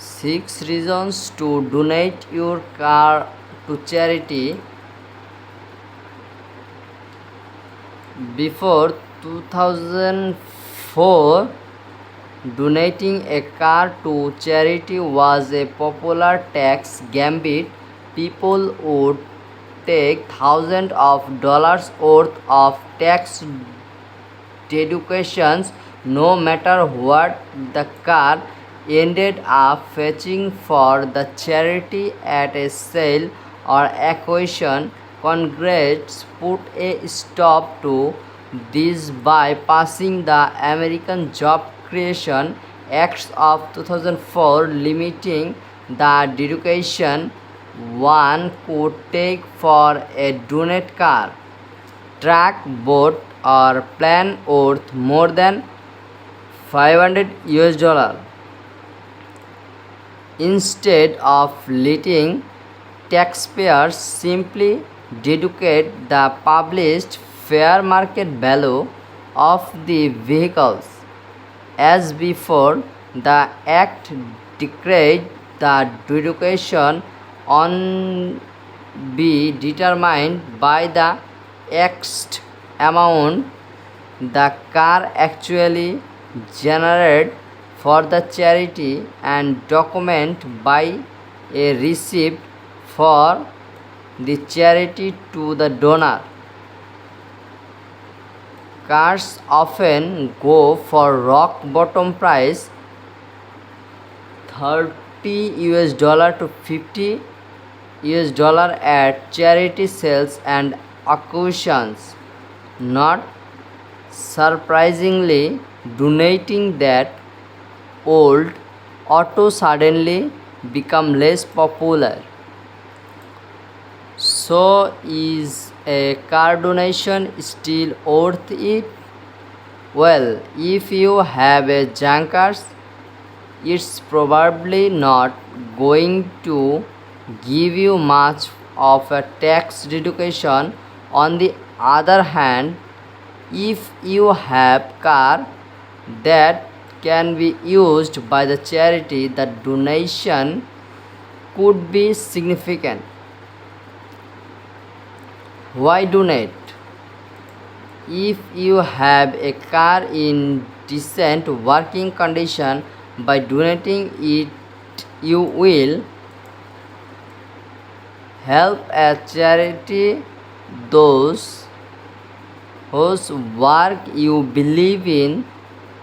6 reasons to donate your car to charity. Before 2004, donating a car to charity was a popular tax gambit. People would take thousands of dollars worth of tax deductions no matter what the car ended up fetching for the charity at a sale or auction. Congress put a stop to this by passing the American Job Creation Acts of 2004, limiting the deduction one could take for a donate car, truck, boat, or plane worth more than 500 US dollar. Instead of letting taxpayers simply deduct the published fair market value of the vehicles. As before, the Act declared the deduction on be determined by the X amount the car actually generated for the charity and document by a receipt for the charity to the donor. Cars often go for rock bottom price, 30 US dollar to 50 US dollar at charity sales and auctions. Not surprisingly, donating that old auto suddenly become less popular. So is a car donation still worth it? Well, if you have a junkers, it's probably not going to give you much of a tax deduction. On the other hand, if you have car that can be used by the charity, the donation could be significant. Why donate? If you have a car in decent working condition, by donating it you will help a charity those whose work you believe in.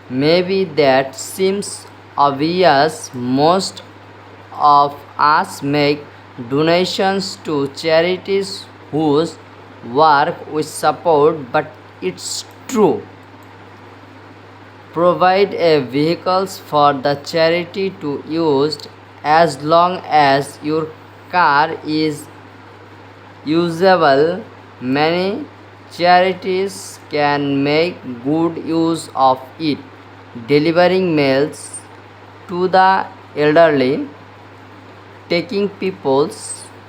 Maybe that seems obvious. Most of us make donations to charities whose work we support, but it's true. Provide a vehicles for the charity to use. As long as your car is usable, many charities can make good use of it, delivering meals to the elderly, taking people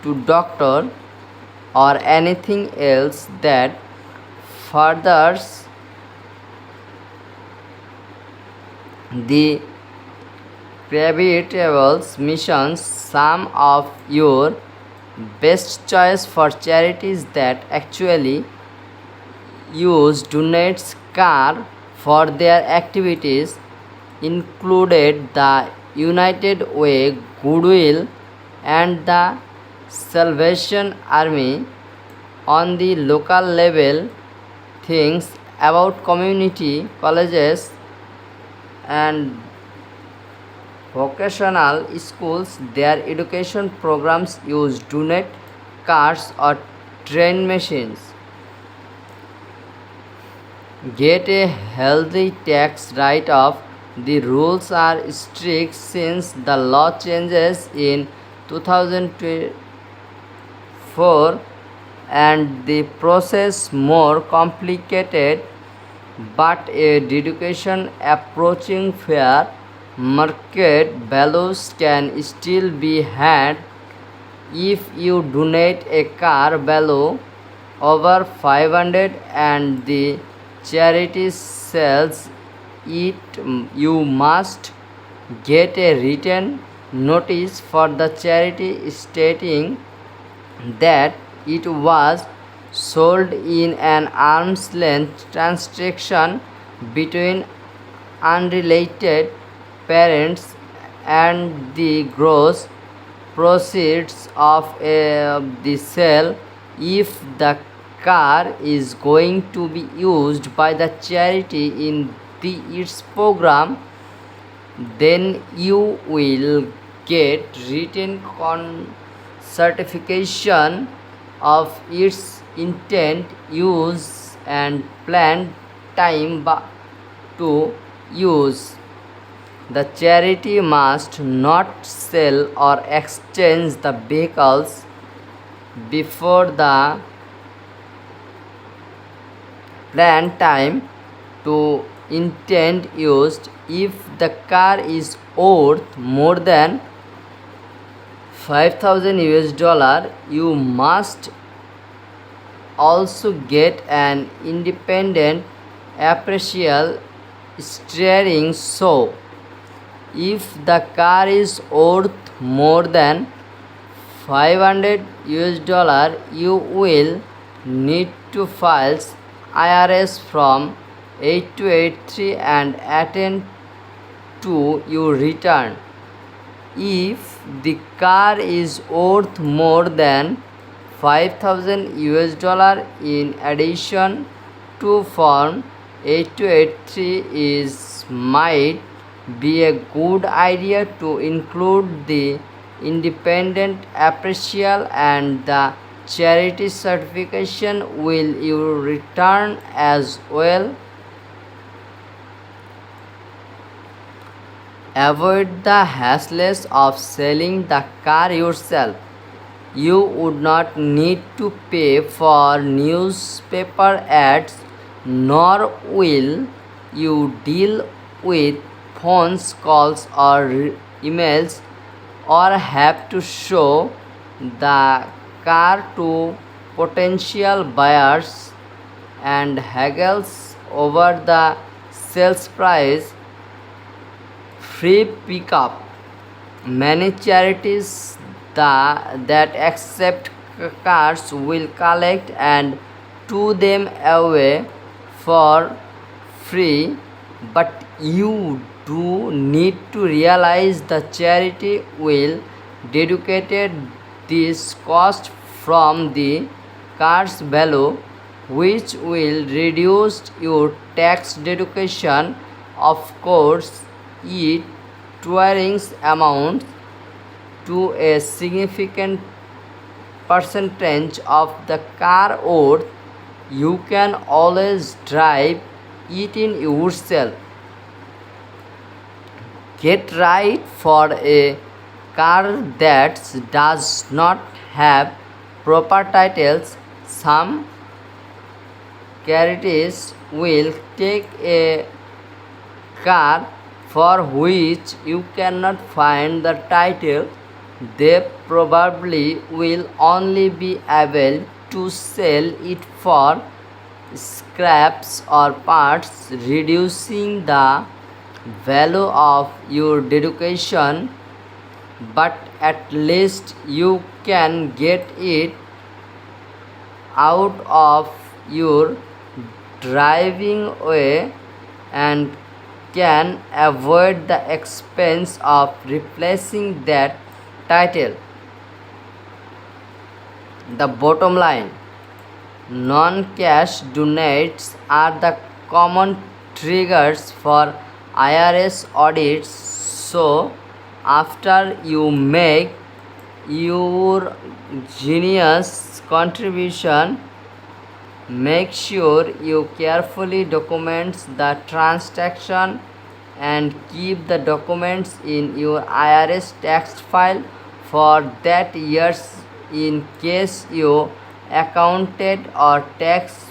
to doctor, or anything else that furthers the charitable missions. Some of your best choice for charities that actually use donates car for their activities included the United Way, Goodwill, and the Salvation Army. On the local level, things about community colleges and vocational schools, their education programs use donate cars or train machines. Get a healthy tax write-off. The rules are strict since the law changes in 2004 and the process more complicated, but a deduction approaching fair market values can still be had. If you donate a car value over 500 and the charity sells it, you must get a return notice for the charity stating that it was sold in an arm's length transaction between unrelated parents, and the gross proceeds of the sale, if the car is going to be used by the charity in its program, then you will get written certification of its intent, use, and planned time to use. The charity must not sell or exchange the vehicles before the planned time to intend used. If the car is worth more than 5,000 US dollar, you must also get an independent appraisal steering show. If the car is worth more than 500 US dollar, you will need to file IRS from 8283 and attend to your return. If the car is worth more than 5,000 US dollar, in addition to form 8283, is might be a good idea to include the independent appraisal and the charity certification will you return as well. Avoid the hassles of selling the car yourself. You would not need to pay for newspaper ads, nor will you deal with phone calls or emails, or have to show the car to potential buyers and haggles over the sales price. Free pickup. Many charities that accept cars will collect and tow them away for free, but you do need to realize the charity will deduct this cost from the car's value, which will reduce your tax deduction. Of course, it towering amounts to a significant percentage of the car worth. You can always drive it in yourself. Get right for a car that does not have proper titles. Some charities will take a car for which you cannot find the title. They probably will only be able to sell it for scraps or parts, reducing the value of your deduction, but at least you can get it out of your driving way and can avoid the expense of replacing that title. The bottom line: non-cash donations are the common triggers for IRS audits. So, after you make your genius contribution, make sure you carefully document the transaction and keep the documents in your IRS tax file for that year in case your accountant or tax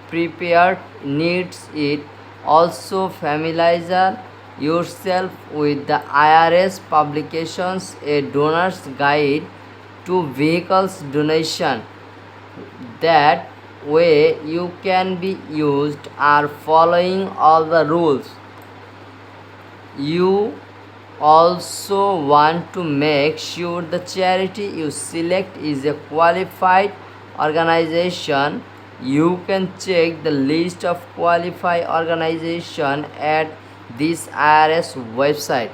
preparer needs it. Also, familiarize yourself with the IRS publications, A Donor's Guide to Vehicles Donation. That way you can be used are following all the rules. You also want to make sure the charity you select is a qualified organization, you can check the list of qualified organizations at this IRS website.